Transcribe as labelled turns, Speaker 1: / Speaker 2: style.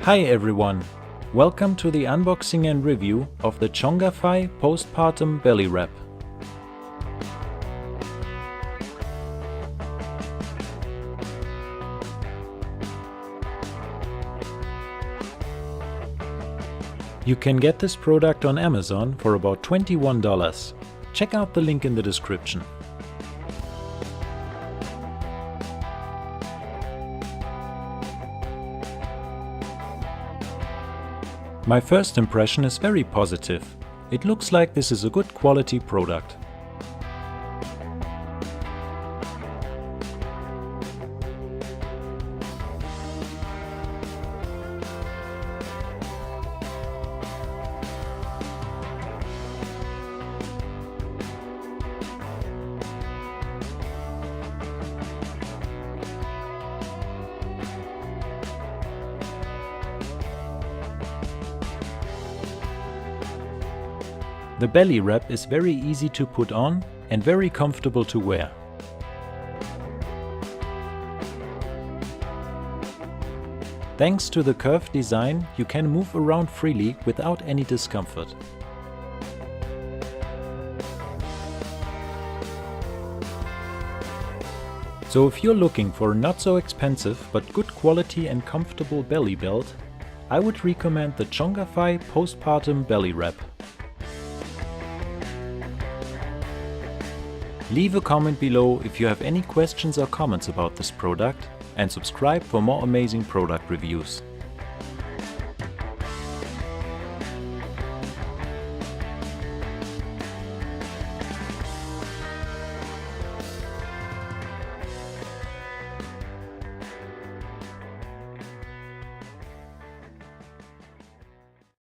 Speaker 1: Hi everyone! Welcome to the unboxing and review of the Chongerfei Postpartum Belly Wrap. You can get this product on Amazon for about $21. Check out the link in the description. My first impression is very positive. It looks like this is a good quality product. The belly wrap is very easy to put on and very comfortable to wear. Thanks to the curved design, you can move around freely without any discomfort. So if you're looking for a not so expensive but good quality and comfortable belly belt, I would recommend the Chongerfei Postpartum Belly Wrap. Leave a comment below if you have any questions or comments about this product, and subscribe for more amazing product reviews.